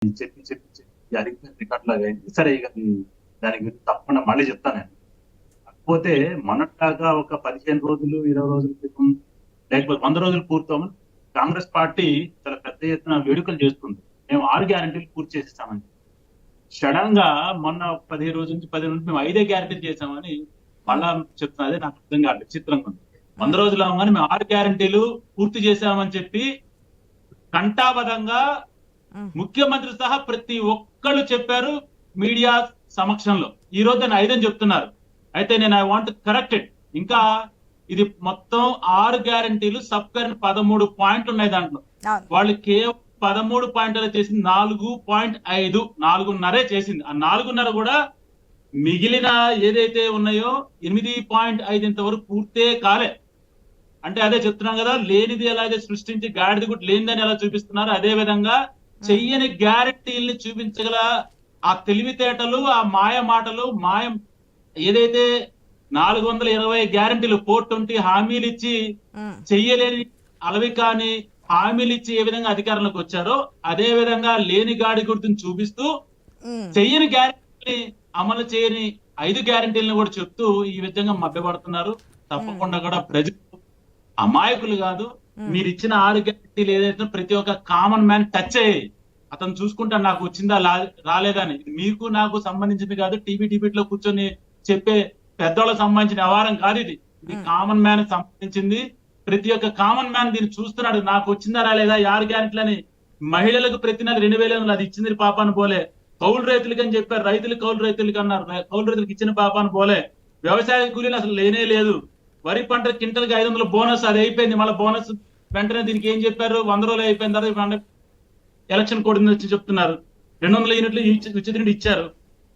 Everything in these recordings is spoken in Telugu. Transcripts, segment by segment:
చెప్పి చెప్పి చెప్పి అరిగిపోయిన రికార్డ్ లాగా అయింది. సరే ఇక దాని గురించి తప్పకుండా మళ్ళీ చెప్తాను నేను. కాకపోతే మొన్నట్లాగా ఒక 15 రోజులు 20 రోజుల క్రితం లేకపోతే 100 రోజులు పూర్తవని కాంగ్రెస్ పార్టీ చాలా పెద్ద ఎత్తున వేడుకలు చేస్తుంది. మేము 6 గ్యారెంటీలు పూర్తి చేసేసామని. సడన్ గా మొన్న 15 రోజుల నుంచి 10 నుంచి మేము 5 గ్యారెంటీలు చేసామని మళ్ళా చెప్తున్నా. అదే నాకు అర్థం కాదు, విచిత్రంగా ఉంది. 100 రోజులు అవగానే మేము 6 గ్యారెంటీలు పూర్తి చేశామని చెప్పి కంటాబద్ధంగా ముఖ్యమంత్రి సహా ప్రతి ఒక్కళ్ళు చెప్పారు మీడియా సమక్షంలో. ఈ రోజు దాన్ని 5 అని చెప్తున్నారు. అయితే నేను ఐ వాంట్ కరెక్ట్ ఇట్. ఇంకా ఇది మొత్తం 6 గ్యారెంటీలు సబ్ కరెంట్ 13 పాయింట్లు ఉన్నాయి దాంట్లో. వాళ్ళు కేవలం 13 పాయింట్ల చేసింది 4.5, 4.5 చేసింది. ఆ 4.5 కూడా మిగిలిన ఏదైతే ఉన్నాయో 8.5 ఇంతవరకు పూర్తే కాలే. అంటే అదే చెప్తున్నాం కదా, లేనిది ఎలాగే సృష్టించి గాడిది కూడా లేనిదని ఎలా చూపిస్తున్నారు, అదే విధంగా చెయ్యని గ్యారెంటీల్ని చూపించగల ఆ తెలివితేటలు, ఆ మాయ మాటలు, మాయం ఏదైతే 420 గ్యారెంటీలు 420 హామీలు ఇచ్చి చెయ్యలేని అలవి కాని హామీలు ఇచ్చి ఏ విధంగా అధికారంలోకి వచ్చారో అదే విధంగా లేని గాడి గుర్తుని చూపిస్తూ చెయ్యని గ్యారెంటీ అమలు చేయని 5 గ్యారెంటీలను కూడా చెప్తూ ఈ విధంగా మభ్యపడుతున్నారు. తప్పకుండా కూడా ప్రజలు అమాయకులు కాదు. మీరు ఇచ్చిన 6 గ్యారెంటీలు ఏదైతే ప్రతి ఒక్క కామన్ మ్యాన్ టచ్ అయ్యాయి. అతను చూసుకుంటా నాకు వచ్చిందా రాలేదని. మీకు నాకు సంబంధించింది కాదు, టీవీ డిబేట్ లో కూర్చొని చెప్పే పెద్దవాళ్ళకి సంబంధించిన వ్యవహారం కాదు ఇది. ఇది కామన్ మ్యాన్ సంబంధించింది. ప్రతి ఒక్క కామన్ మ్యాన్ దీన్ని చూస్తున్నాడు, నాకు వచ్చిందా రాలేదా 6 గ్యారెంటీలని. మహిళలకు ప్రతి నెల 2,000 అది ఇచ్చింది పాపాను పోలే. కౌలు రైతులకి అని చెప్పారు, రైతులు కౌలు రైతులకి అన్నారు, కౌలు రైతులకు ఇచ్చిన పాపాను పోలే. వ్యవసాయ కూలీలు అసలు లేనే లేదు. వరి పంట క్వింటల్కి 500 బోనస్, అది అయిపోయింది. మళ్ళీ బోనస్ వెంటనే దీనికి ఏం చెప్పారు, 100 రోజులు అయిపోయిన తర్వాత ఎలక్షన్ కోడ్ వచ్చి చెప్తున్నారు 200 యూనిట్లు ఉచిత ఇంటి ఇచ్చారు.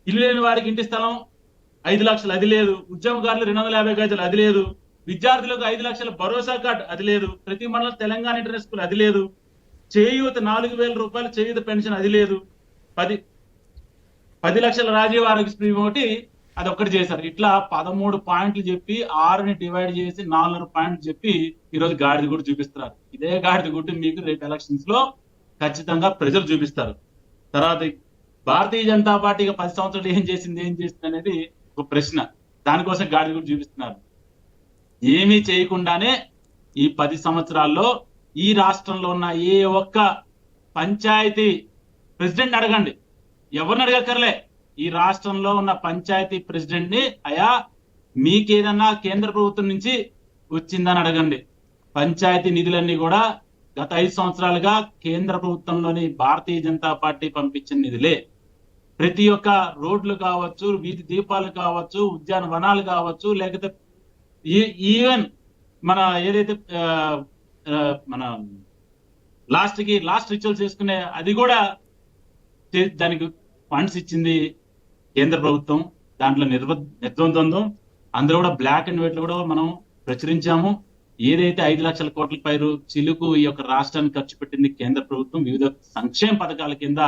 ఇల్లు లేని వారికి ఇంటి స్థలం 5 లక్షలు, అది లేదు. ఉద్యమకారులు 250 గజాలు, అది లేదు. విద్యార్థులకు 5 లక్షల భరోసా కార్డు, అది లేదు. ప్రతి మండలం తెలంగాణ ఇంటర్నేషనల్ స్కూల్, అది లేదు. చేయూత 4,000 రూపాయలు చేయూత పెన్షన్, అది లేదు. 10 లక్షల రాజీవ్ ఆరోగ్య స్కీమ్ ఒకటి, అది ఒక్కటి చేశారు. ఇట్లా 13 పాయింట్లు చెప్పి 6ని డివైడ్ చేసి 4 పాయింట్లు చెప్పి ఈ రోజు గాడిద గుడ్డు చూపిస్తున్నారు. ఇదే గాడిద గుడ్డు మీకు రేపు ఎలక్షన్స్ లో ఖచ్చితంగా ప్రజలు చూపిస్తారు. తర్వాత భారతీయ జనతా పార్టీ 10 సంవత్సరాలు ఏం చేసింది అనేది ఒక ప్రశ్న. దానికోసం గాడిద గుడ్డు చూపిస్తున్నారు. ఏమీ చేయకుండానే ఈ 10 సంవత్సరాల్లో ఈ రాష్ట్రంలో ఉన్న ఏ ఒక్క పంచాయతీ ప్రెసిడెంట్ అడగండి, ఎవరిని అడగక్కర్లే. ఈ రాష్ట్రంలో ఉన్న పంచాయతీ ప్రెసిడెంట్ ని అయా మీకేదన్నా కేంద్ర ప్రభుత్వం నుంచి వచ్చిందని అడగండి. పంచాయతీ నిధులన్నీ కూడా గత 5 సంవత్సరాలుగా కేంద్ర ప్రభుత్వంలోని భారతీయ జనతా పార్టీ పంపించిన నిధులే. ప్రతి ఒక్క రోడ్లు కావచ్చు, వీధి దీపాలు కావచ్చు, ఉద్యానవనాలు కావచ్చు, లేకపోతే ఈవెన్ మన ఏదైతే మన లాస్ట్ రిచువల్స్ చేసుకునే అది కూడా దానికి ఫండ్స్ ఇచ్చింది కేంద్ర ప్రభుత్వం. దాంట్లో నిర్ద్వంద్వం అందరూ కూడా బ్లాక్ అండ్ వైట్ లో కూడా మనం ప్రచురించాము. ఏదైతే 5 లక్షల కోట్ల పైరు చిలుకు ఈ యొక్క రాష్ట్రానికి ఖర్చు పెట్టింది కేంద్ర ప్రభుత్వం వివిధ సంక్షేమ పథకాల కింద,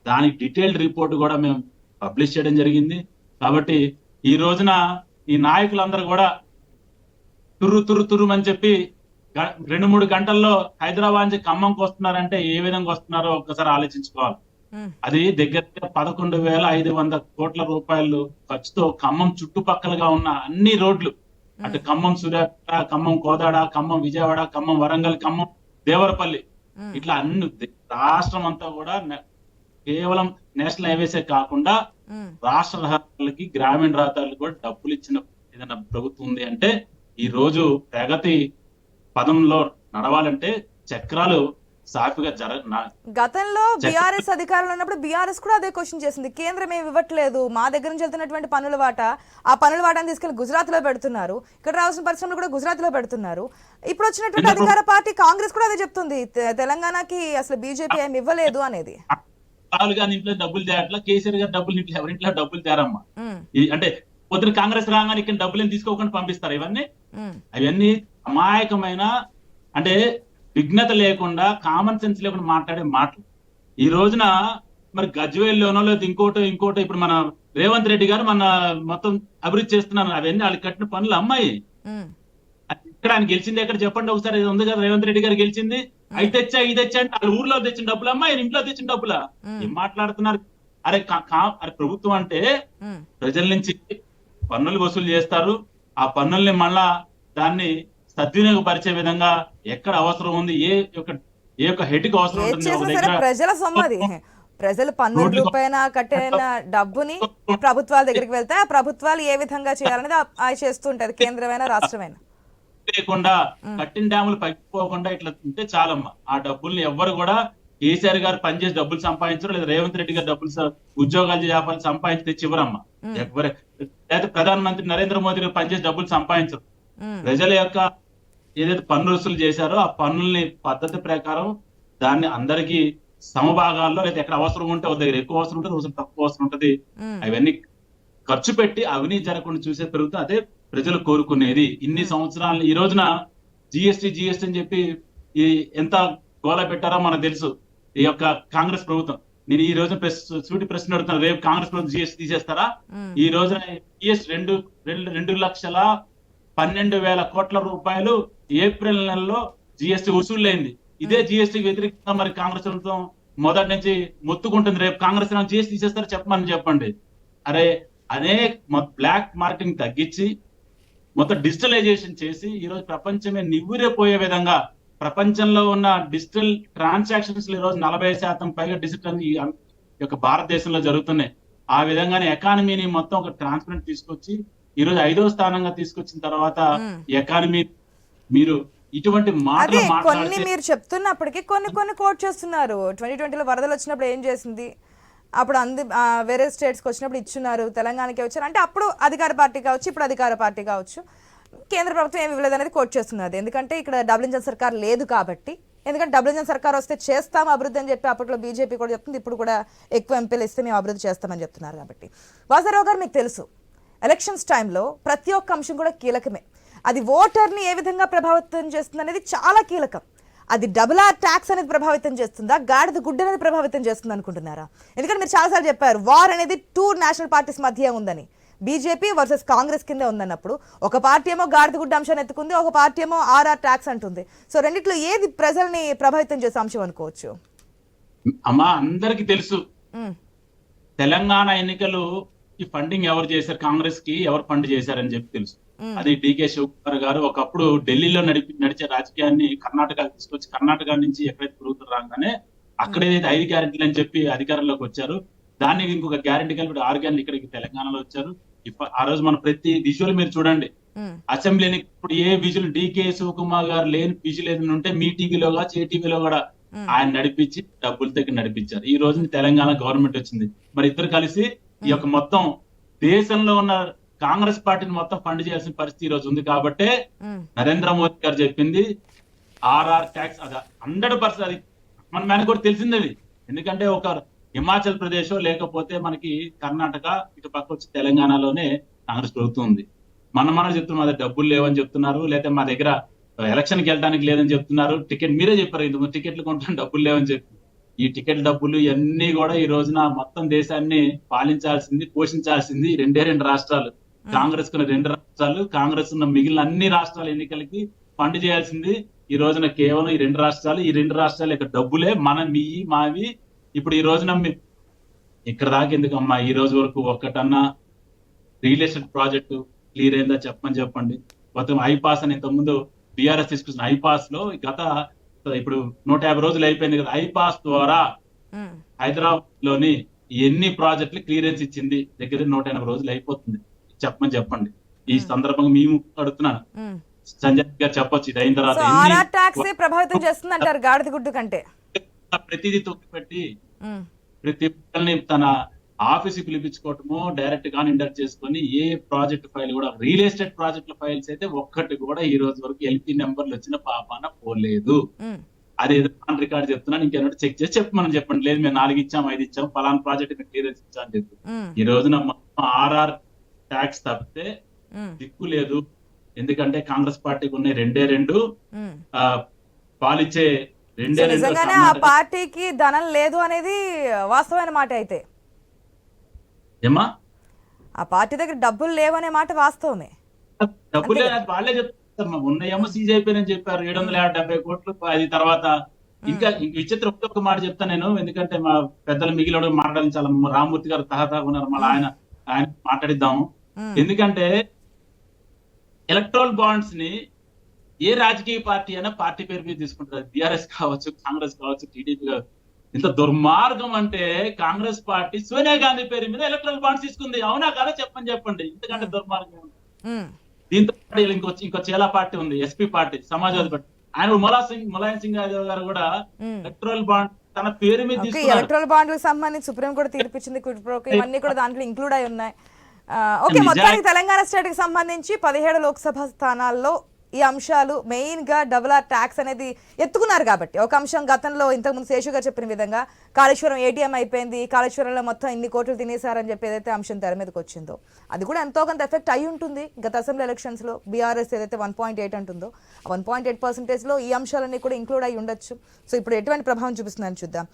దానికి డీటెయిల్డ్ రిపోర్ట్ కూడా మేము పబ్లిష్ చేయడం జరిగింది. కాబట్టి ఈ రోజున ఈ నాయకులందరూ కూడా తుర్రు అని చెప్పి 2-3 గంటల్లో హైదరాబాద్ నుంచి ఖమ్మంకి వస్తున్నారంటే ఏ విధంగా వస్తున్నారో ఒక్కసారి ఆలోచించుకోవాలి. అది దగ్గర 11,500 కోట్ల రూపాయలు ఖర్చుతో ఖమ్మం చుట్టుపక్కలగా ఉన్న అన్ని రోడ్లు, అటు ఖమ్మం సూర్యాపేట, ఖమ్మం కోదాడ, ఖమ్మం విజయవాడ, ఖమ్మం వరంగల్, ఖమ్మం దేవరపల్లి, ఇట్లా అన్ని రాష్ట్రం అంతా కూడా కేవలం నేషనల్ హైవేసే కాకుండా రాష్ట్ర రహదారులకి, గ్రామీణ రహదారులకు కూడా డబ్బులు ఇచ్చిన ఏదైనా ప్రభుత్వం ఉంది అంటే ఈ రోజు ప్రగతి పదంలో నడవాలంటే చక్రాలు సాఫీగా గతంలో బీఆర్ఎస్ అధికారంలో ఉన్నప్పుడు బీఆర్ఎస్ కూడా అదే క్వశ్చన్ చేసింది, కేంద్రం ఏమి ఇవ్వట్లేదు, మా దగ్గర నుంచి వెళ్తున్నటువంటి పన్నుల వాటా, ఆ పన్నుల వాటాను తీసుకెళ్లి గుజరాత్ లో పెడుతున్నారు, ఇక్కడ రావాల్సిన పరిశ్రమలు కూడా గుజరాత్ లో పెడుతున్నారు. ఇప్పుడు వచ్చినటువంటి అధికార పార్టీ కాంగ్రెస్ కూడా అదే చెప్తుంది, తెలంగాణకి అసలు బీజేపీ ఏమి ఇవ్వలేదు అనేది. రాహుల్ గాంధీ ఇంట్లో డబ్బులు తేరట్లా, కేసీఆర్ గారు డబ్బులు ఎవరింట్లో డబ్బులు తేరమ్మా. అంటే పొద్దున కాంగ్రెస్ రాగానే ఇక్కడ డబ్బులు తీసుకోకుండా పంపిస్తారు. అవన్నీ అమాయకమైన, అంటే విఘ్నత లేకుండా, కామన్ సెన్స్ లేకుండా మాట్లాడే మాటలు. ఈ రోజున మరి గజ్వేల్లోనో లేదా ఇంకోటో ఇప్పుడు మన రేవంత్ రెడ్డి గారు మన మొత్తం అభివృద్ధి చేస్తున్నారు. అవన్నీ వాళ్ళు కట్టిన పనులు అమ్మాయి. ఇక్కడ ఆయన గెలిచింది ఎక్కడ చెప్పండి ఒకసారి. ఉంది కదా రేవంత్ రెడ్డి గారు గెలిచింది అవి తెచ్చా ఇది తెచ్చా అంటే వాళ్ళ ఊర్లో తెచ్చిన డబ్బులు అమ్మా ఈయన ఇంట్లో తెచ్చిన డబ్బులా ఏం మాట్లాడుతున్నారు? అరే అరే ప్రభుత్వం అంటే ప్రజల నుంచి పన్నులు వసూలు చేస్తారు. ఆ పన్నుల్ని మళ్ళా దాన్ని సద్వినియోగపరిచే విధంగా ఎక్కడ అవసరం ఉంది, ఏ యొక్క హెడ్కి అవసరం ఏది ఉంటుంది ఒక చేసినా సరే దగ్గర ప్రజల సొమ్ము అది. ప్రజలు పన్నుల రోడ్లు రూపాయన కట్టిన డబ్బుని ప్రభుత్వాల దగ్గరికి వెళ్తే ఆ ప్రభుత్వాలు ఏ విధంగా చేయాలనేది అవి చేస్తుంటది, కేంద్రమైన రాష్ట్రమైన. లేకుండా కట్టిన డ్యాములు పగిపోకుండా ఇట్లా ఉంటే చాలమ్మా. ఆ డబ్బుల్ని ఎవ్వరు కూడా కేసీఆర్ గారు పనిచేసి డబ్బులు సంపాదించరు, లేదా రేవంత్ రెడ్డి గారు డబ్బులు ఉద్యోగాలు వ్యాపారాలు సంపాదించి తెచ్చి ఇవ్వరమ్మా. ఎవరే లేదా ప్రధానమంత్రి నరేంద్ర మోదీ గారు పనిచేసి డబ్బులు సంపాదించరు. ప్రజల యొక్క ఏదైతే పన్ను వసూలు చేశారో ఆ పన్నుల్ని పద్ధతి ప్రకారం దాన్ని అందరికీ సమభాగాల్లో, లేదా ఎక్కడ అవసరం ఉంటే ఒక దగ్గర ఎక్కువ అవసరం ఉంటుంది, అవసరం తక్కువ అవసరం ఉంటుంది, అవన్నీ ఖర్చు పెట్టి అవినీతి జరగకుండా చూసే పెరుగుతుంది. అదే ప్రజలు కోరుకునేది. ఇన్ని సంవత్సరాలు ఈ రోజున జిఎస్టీ అని చెప్పి ఈ ఎంత గోల పెట్టారో మనకు తెలుసు ఈ యొక్క కాంగ్రెస్ ప్రభుత్వం. నేను ఈ రోజున సూటి ప్రశ్న అడుగుతాను, రేపు కాంగ్రెస్ ప్రభుత్వం జిఎస్టీ తీసేస్తారా? ఈ రోజున జిఎస్టీ 2,12,000 కోట్ల రూపాయలు ఏప్రిల్ నెలలో జిఎస్టీ వసూలైంది. ఇదే జిఎస్టీకి వ్యతిరేకంగా మరి కాంగ్రెస్ ప్రభుత్వం మొదటి నుంచి మొత్తుకుంటుంది. రేపు కాంగ్రెస్ జిఎస్టీ తీసేస్తారా చెప్పండి. అరే అనే బ్లాక్ మార్కెటింగ్ తగ్గించి మొత్తం డిజిటలైజేషన్ చేసి ఈ రోజు ప్రపంచమే నివ్వురేపోయే విధంగా ప్రపంచంలో ఉన్న డిజిటల్ ట్రాన్సాక్షన్స్ ఈ రోజు 40% పైగా డిజిటల్ ఈ యొక్క భారతదేశంలో జరుగుతున్నాయి. ఆ విధంగానే ఎకానమీని మొత్తం ఒక ట్రాన్స్పరెంట్ తీసుకొచ్చి ఈ రోజు 5వ స్థానంగా తీసుకొచ్చిన తర్వాత ఎకానమీ మీరు ఇటువంటి అదే మాటలు కొన్ని మాట్లాడితే మీరు చెప్తున్నప్పటికీ కొన్ని కోట్ చేస్తున్నారు. 2020లో వరదలు వచ్చినప్పుడు ఏం చేసింది, అప్పుడు వేరే స్టేట్స్కి వచ్చినప్పుడు ఇచ్చున్నారు, తెలంగాణకి వచ్చారు అంటే అప్పుడు అధికార పార్టీ కావచ్చు, ఇప్పుడు అధికార పార్టీ కావచ్చు, కేంద్ర ప్రభుత్వం ఏమి ఇవ్వలేదు అనేది కోట్ చేస్తున్నది. ఎందుకంటే ఇక్కడ డబుల్ ఇంజన్ సర్కార్ లేదు కాబట్టి. ఎందుకంటే డబుల్ ఇంజన్ సర్కార్ వస్తే చేస్తాం అభివృద్ధి అని చెప్పి అప్పట్లో బీజేపీ కూడా చెప్తుంది, ఇప్పుడు కూడా ఎక్కువ ఎంపీలు ఇస్తే మేము అభివృద్ధి చేస్తామని చెప్తున్నారు. కాబట్టి వాసరావు గారు, మీకు తెలుసు ఎలక్షన్స్ టైంలో ప్రతి ఒక్క అంశం కూడా కీలకమే. అది ఓటర్ని ఏ విధంగా ప్రభావితం చేస్తుంది అనేది చాలా కీలకం. అది డబుల్ ఆర్ ట్యాక్స్ అనేది ప్రభావితం చేస్తుందా, గాడిద గుడ్డ అనేది ప్రభావితం చేస్తుంది అనుకుంటున్నారా? ఎందుకంటే మీరు చాలాసార్లు చెప్పారు వార్ అనేది 2 నేషనల్ పార్టీస్ మధ్య ఉందని, బీజేపీ వర్సెస్ కాంగ్రెస్ కింద ఉందన్నప్పుడు ఒక పార్టీ ఏమో గాడిద గుడ్డ అంశాన్ని ఎత్తుకుంది, ఒక పార్టీ ఏమో ఆర్ఆర్ ట్యాక్స్ అంటుంది. సో రెండిట్లో ఏది ప్రజల్ని ప్రభావితం చేసే అంశం అనుకోవచ్చు? అమ్మా అందరికి తెలుసు తెలంగాణ ఎన్నికలు ఈ ఫండింగ్ ఎవరు చేశారు, కాంగ్రెస్ కి ఎవరు ఫండ్ చేశారని చెప్పి తెలుసు. అది డికే శివకుమార్ గారు ఒకప్పుడు ఢిల్లీలో నడిచే రాజకీయాన్ని కర్ణాటక తీసుకొచ్చి కర్ణాటక నుంచి ఎక్కడైతే ప్రభుత్వం రాగానే అక్కడేదైతే 5 గ్యారెంటీలు అని చెప్పి అధికారంలోకి వచ్చారు, దాన్ని ఇంకొక గ్యారెంటీ కలిపి 6 గ్యారెంటీలు ఇక్కడికి తెలంగాణలో వచ్చారు. ఆ రోజు మన ప్రతి విజువల్ మీరు చూడండి, అసెంబ్లీని ఇప్పుడు ఏ విజువల్ డికే శివకుమార్ గారు లేని విజువల్ ఏదైనా ఉంటే మీ టీవీలో కావచ్చు, ఏ టీవీలో కూడా ఆయన నడిపించి డబ్బులు దగ్గర నడిపించారు. ఈ రోజు తెలంగాణ గవర్నమెంట్ వచ్చింది, మరి ఇద్దరు కలిసి ఈ యొక్క మొత్తం దేశంలో ఉన్న కాంగ్రెస్ పార్టీని మొత్తం ఫండ్ చేయాల్సిన పరిస్థితి ఈ రోజు ఉంది. కాబట్టి నరేంద్ర మోదీ గారు చెప్పింది ఆర్ఆర్ ట్యాక్స్ అది 100% అది మనకు కూడా తెలిసింది. అది ఎందుకంటే ఒక హిమాచల్ ప్రదేశ్ లేకపోతే మనకి కర్ణాటక ఇటు పక్క వచ్చి తెలంగాణలోనే కాంగ్రెస్ ప్రభుత్వం ఉంది. మనం చెప్తున్నాం మా దగ్గర డబ్బులు లేవని చెప్తున్నారు, లేకపోతే మా దగ్గర ఎలక్షన్ కి వెళ్ళడానికి లేదని చెప్తున్నారు. మీరే చెప్పారు ఇందుకు టికెట్లు కొంటాం డబ్బులు లేవని చెప్పి. ఈ టికెట్ డబ్బులు ఇవన్నీ కూడా ఈ రోజున మొత్తం దేశాన్ని పాలించాల్సింది, పోషించాల్సింది 2 రాష్ట్రాలు. కాంగ్రెస్ కున్న 2 రాష్ట్రాలు, కాంగ్రెస్ ఉన్న మిగిలిన అన్ని రాష్ట్రాల ఎన్నికలకి ఫండ్ చేయాల్సింది ఈ రోజున కేవలం ఈ 2 రాష్ట్రాలు. ఈ 2 రాష్ట్రాల యొక్క డబ్బులే మీవి మావి. ఇప్పుడు ఈ రోజున ఇక్కడ దాకా ఎందుకమ్మా ఈ రోజు వరకు ఒక్కటన్నా రియల్ ఎస్టేట్ ప్రాజెక్టు క్లియర్ అయిందా చెప్పండి. మొత్తం ఐపాస్ అని ఇంతకుముందు బీఆర్ఎస్ తీసుకొచ్చిన ఐపాస్ లో గత ఇప్పుడు 150 రోజులు అయిపోయింది కదా, ఐపాస్ ద్వారా హైదరాబాద్ లోని ఎన్ని ప్రాజెక్టులు క్లియరెన్స్ ఇచ్చింది? దగ్గర 180 రోజులు అయిపోతుంది. చెప్పండి. ఈ సందర్భంగా మేము అడుగుతున్నాను, సంజయ్ గారు చెప్పొచ్చు ఇది అయిన తర్వాత ప్రభావితం చేస్తుంది అంటారు గాడిద గుడ్డు కంటే. ప్రతిదీ తొక్కిపెట్టి ప్రతి ఒక్కరిని తన ఆఫీస్ పిలిపించుకోవటము, డైరెక్ట్ గా ఇండక్ట్ చేసుకొని ఏ ప్రాజెక్ట్ ఫైల్ కూడా రియల్ ఎస్టేట్ ప్రాజెక్టుల ఫైల్స్ అయితే ఒక్కటి కూడా ఈ రోజు వరకు ఎల్పీ నెంబర్లు వచ్చిన పాపాన పోలేదు. అదేదో ఆన్ రికార్డ్ చెప్తున్నాను, ఇంకేమంటే చెక్ చేసి చెప్పండి. లేదు మేము 4 ఇచ్చాం 5 ఇచ్చాం ఫలానా ప్రాజెక్ట్ క్లియరెన్స్ ఇచ్చాం అని చెప్పి. ఈ రోజున ఆర్ఆర్ ట్యాక్స్ తప్పితే దిక్కు లేదు. ఎందుకంటే కాంగ్రెస్ పార్టీకి ఉన్నాయి 2 పాలిచ్చే 2 నిజంగానే ఆ పార్టీకి ధనం లేదు అనేది వాస్తవమైన మాట. అయితే ఏమా ఆ పార్టీ దగ్గర డబ్బులు లేవనే మాట వాస్తవమే. డబ్బులు వాళ్ళే చెప్తారు, ఉన్నాయేమో సీజ్ అయిపోయినని చెప్పారు 770 కోట్లు. అది తర్వాత ఇంకా విచిత్ర ఒక్క మాట చెప్తాను నేను, ఎందుకంటే మా పెద్దలు మిగిలిన మాట్లాడాలని చాలా రామమూర్తి గారు తహతా ఉన్నారు, మళ్ళీ ఆయన మాట్లాడిద్దాము. ఎందుకంటే ఎలక్ట్రల్ బాండ్స్ ని ఏ రాజకీయ పార్టీ అయినా పార్టీ పేరు మీద తీసుకుంటారు. బీఆర్ఎస్ కావచ్చు, కాంగ్రెస్ కావచ్చు, టీడీపీ కావచ్చు. ఇంత దుర్మార్గం అంటే కాంగ్రెస్ పార్టీ సోనియా గాంధీ పేరు మీద ఎలక్ట్రల్ బాండ్స్ తీసుకుంది. అవునా కదా చెప్పండి. ఇంతకంటే దుర్మార్గం. దీంతో ఇంకో చేలా పార్టీ ఉంది, ఎస్పీ పార్టీ, సమాజ్వాదీ పార్టీ. ఆయన ములాయం సింగ్ యాదవ్ గారు కూడా ఎలక్ట్రల్ బాండ్ తన పేరు మీద తీసుకున్నారు. ఎలక్ట్రల్ బాండ్లకు సంబంధించి సుప్రీం కోర్టు తీర్పిచ్చింది, ఇవన్నీ కూడా దాంట్లో ఇంక్లూడ్ అయి ఉన్నాయి. ఓకే, మొత్తానికి తెలంగాణ స్టేట్ కి సంబంధించి 17 లోక్సభ స్థానాల్లో ఈ అంశాలు మెయిన్ గా డబుల్ ఆర్ ట్యాక్స్ అనేది ఎత్తుకున్నారు. కాబట్టి ఒక అంశం గతంలో ఇంతకుముందు శేషు గారు చెప్పిన విధంగా కాళేశ్వరం ఏటీఎం అయిపోయింది, కాళేశ్వరంలో మొత్తం ఇన్ని కోట్లు తినేశారని చెప్పి ఏదైతే అంశం తెర మీదకి వచ్చిందో అది కూడా ఎంతో కొంత ఎఫెక్ట్ అయి ఉంటుంది. గత అసెంబ్లీ ఎలక్షన్స్ లో బీఆర్ఎస్ ఏదైతే 1.8 అంటుందో 1.8% లో ఈ అంశాలన్నీ కూడా ఇంక్లూడ్ అయి ఉండొచ్చు. సో ఇప్పుడు ఎటువంటి ప్రభావం చూపిస్తుందని చూద్దాం.